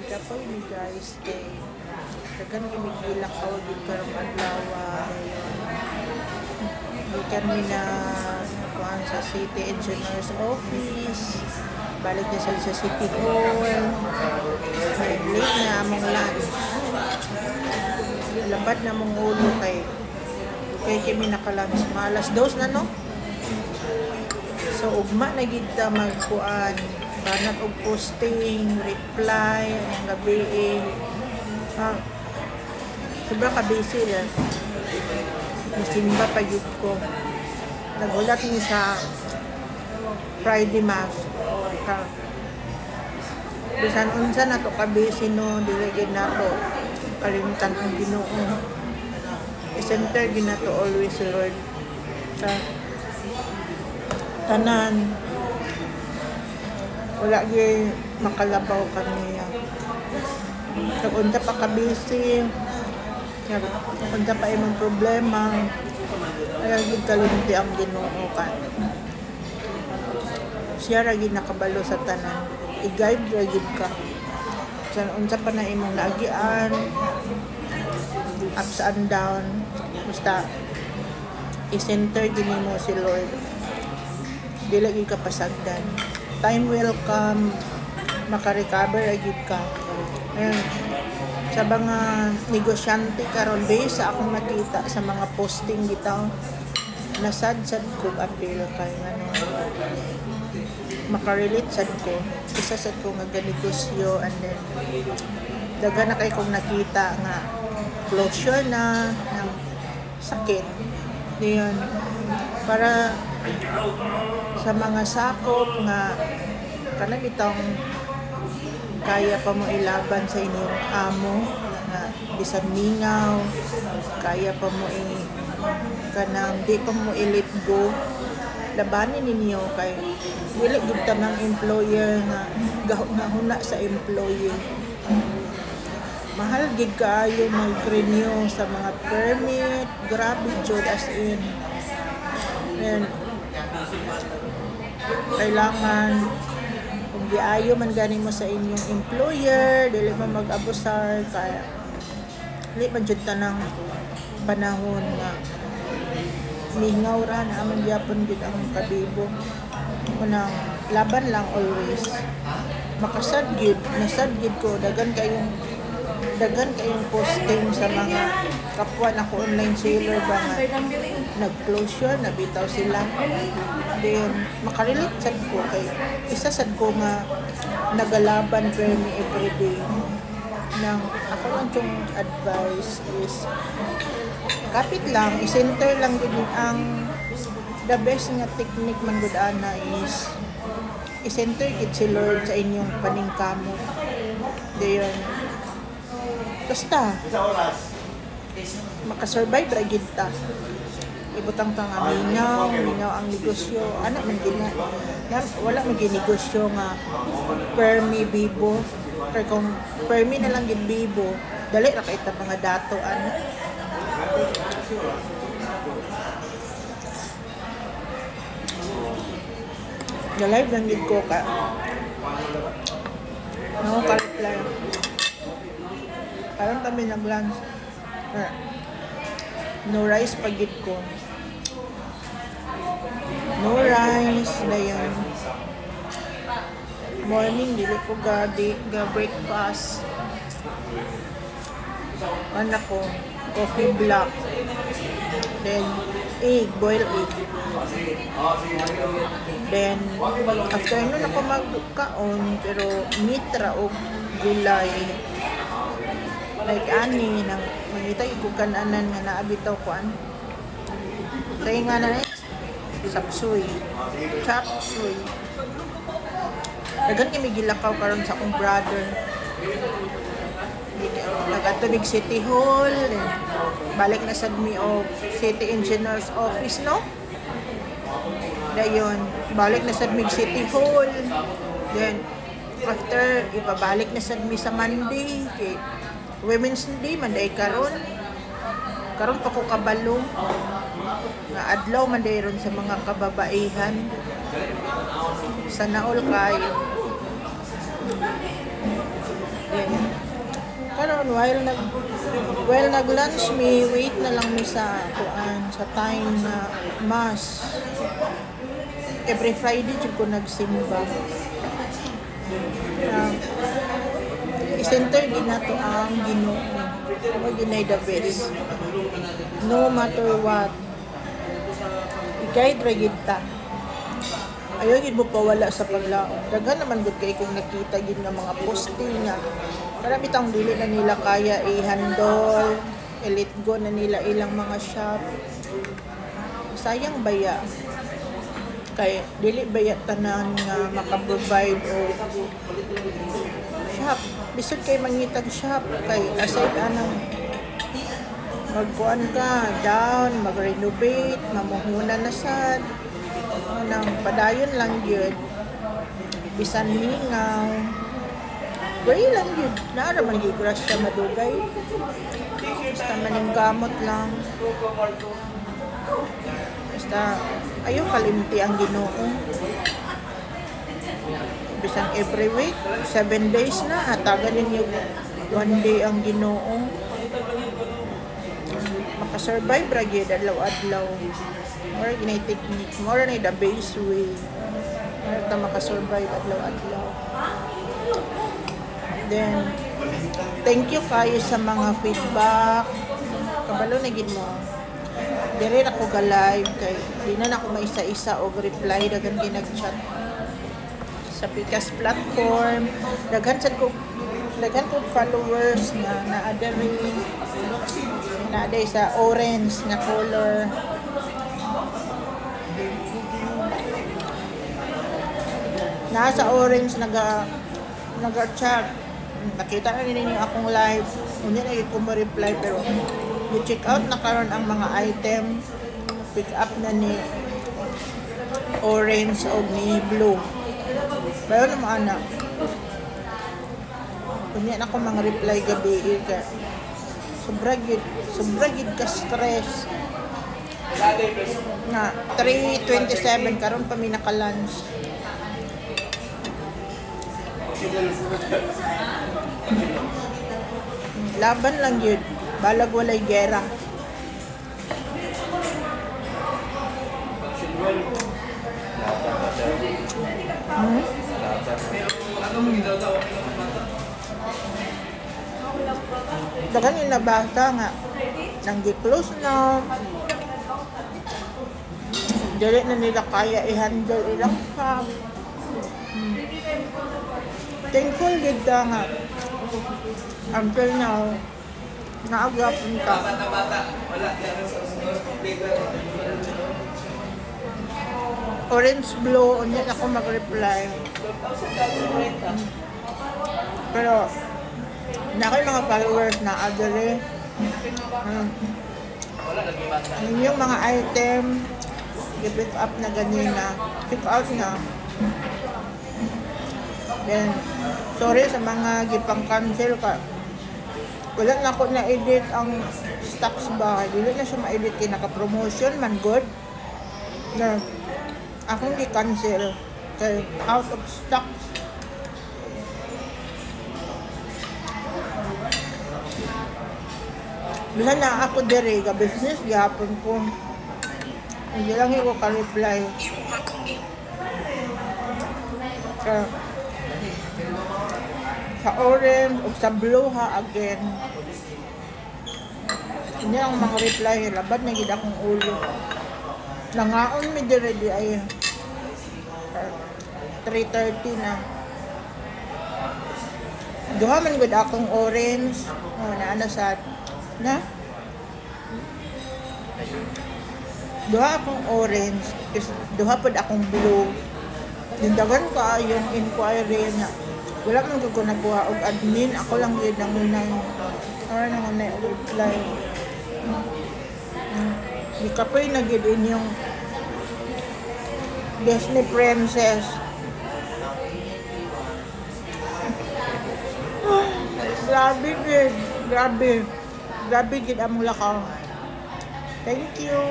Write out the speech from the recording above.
Kapoy ni guys kay dagan kami gilakaw gid karong adlaw gikan mi na kuan sa City Engineers Office, balik na sa City Hall, late na among lunch, labad na mong ulo kay kami nakalabas malas dos na no. So ugma na gid ta magkuan banat og posting, reply ang gabi sobra ka busy lang. Nasimba pa yun ko. Nagulat ni sa Friday Mass. Bisan unsa na to ka busy no, dili gid na to kalimutan ang Ginoo. I-center gid na to always, Lord. Sa tanan wala gyud makalabaw kaniya. Kag unsa pa ka busy, unsa pa imong problema, ayaw gyud kalimti ang Ginoo ka. Siya ra gyud nakabalo sa tanan. I-guide ra gyud ka. Sa unsa pa na imong naagian, ups and down, basta i-center gyud nimo si Lord. Dili gyud ka pasagdan. Time will come, makarecover agad ka. Ayan. Sa mga negosyante karon based sa akong nakita sa mga posting bitaw, nasad-sad ko appeal kay ano, makarelate sad ko. Isa sad ko nga ganegosyo, and then daghan na kay kong nakita nga closure na ng sakit. Diyon para sa mga sakop nga kanang bitong kaya pa mo ilaban sa inyong amo nga bisan mingaw, kaya pa mo kanang di pa mo i-let go, labanin ninyo kay dili gid ta ng employer nga gahuna sa employee. Mahal gid kaayo mag-renew sa mga permit, grabe jud as in. And kailangan kung giayo man gani mo sa inyong employer, dili man mag-abusar kaya dili man jud tanang panahon nga mingaw ra na man gyapon gid ang kabibo. Unang laban lang always. Makasad gid, nasad gid ko dagan kayong posting sa mga kapwa na ko online seller ba nga nag-closure, nabitaw sila. Then makarelate sad ko kay isa sad ko nga nagalaban permi everyday. Nang ako lang yung advice is kapit lang, i-center lang din ang the best nga technique man gud ana is i-center gid si Lord sa inyong paningkamo. Dayon basta makasurvive ra gid ta. Ibutang ta nga mingaw ang negosyo, ana man gid na wala man gid negosyo nga permi bibo. Kay kung permi na lang gid bibo, dali ra kay ta mga dato ana. Live lang gid ko ka. No ka-reply. Parang kami nag-lunch. No rice pagit ko. No rice na yun. Morning, dili ko ga breakfast. Anak ko, coffee black. Then, egg, boiled egg. Then, afternoon ako magkaon, pero mitra o gulay. Like ani, nang mangitay ko kananan nga naabitaw ko an. Kaya nga na sapsoy. Chapsoy. Dagan kami gilakaw karon sa akong brother. Nag-atubig City Hall, then balik na sa mi o City Engineers Office, no? Dayon, balik na sa mi City Hall. Then, after, ibabalik na sa mi sa Monday. Okay. Women's Day, Monday karon pa ko kabalo. Nga adlaw Monday ron sa mga kababaihan. Sana all kayo. Then, karon while nag-lunch me, wait na lang mi sa kuan sa time na mass. Every Friday jud ko nagsimba. I-center din nato ang Ginoo. Mo ginay the best. No matter what. Ikay dragid ta. Ayaw gid mo pawala sa paglaom. Daghan naman gud kay kung nakita gid nga mga posting nga para bitang dili na nila kaya i-handle, elite go na nila ilang mga shop. Sayang baya. Kay dili baya tanan nga maka-provide o shop. Bisod kay mangitag shop kay aside anang magkuan ka down, mag-renovate, mamuhunan na sad. Nang padayon lang yun bisan mingaw way lang yun naaraman yun grass siya madugay basta maning gamot lang basta ayaw kalimti ang Ginoo bisan every week 7 days na hatagan ninyo 1 day ang Ginoo makasurvive ra gyud adlaw-adlaw more ginay technique, more na the base way. More ta makasurvive adlaw-adlaw. Then, thank you kayo sa mga feedback. Kabalo na gid mo. Dire na ko ga live kay di na ako maisa-isa og reply dagan ginag-chat sa Pikas platform. Daghan ko followers nga naa sa orange na color. Nasa orange naga-chat. Nakita na ninyo akong live. Hindi na ko ma-reply pero i-check out na karon ang mga item. Pick up na ni orange o ni blue. Pero naman anak. Hindi na ako mga reply gabi ka. Sobra gid ka stress. Na 3:27 karon pa mi naka-lunch. Laban lang yun. Balag walay gera. Dagan yung nabasa nga. Nang gi-close na. Dili na nila kaya i-handle ilang pa. Thankful gid ka nga until now naagapon ka orange blue unya ako mag-reply pero na ako mga followers na adere yung mga item i-pick up na ganina pick out na. Then, sorry sa mga gipang cancel ka. Wala na ako na-edit ang stocks ba. Dili na siya ma-edit kaya naka-promotion man good. Na akong i-cancel kay out of stocks. Bila na ako dire ka business gihapon ko. Hindi lang ko ka-reply. Sa orange o sa blue ha again. Hindi ang mga reply labad na gid akong ulo. Nangaon mi dire di ay 3:30 na. Duha man gud akong orange. Oh naana sa na. Duha akong orange, duha pod akong blue. Dindagan ka yung inquiry na wala man ko nakuha og admin, ako lang yun ang unang reply. Di kapoy na gid inyong Disney princess. Grabe gid, grabe gid ang lakaw. Thank you.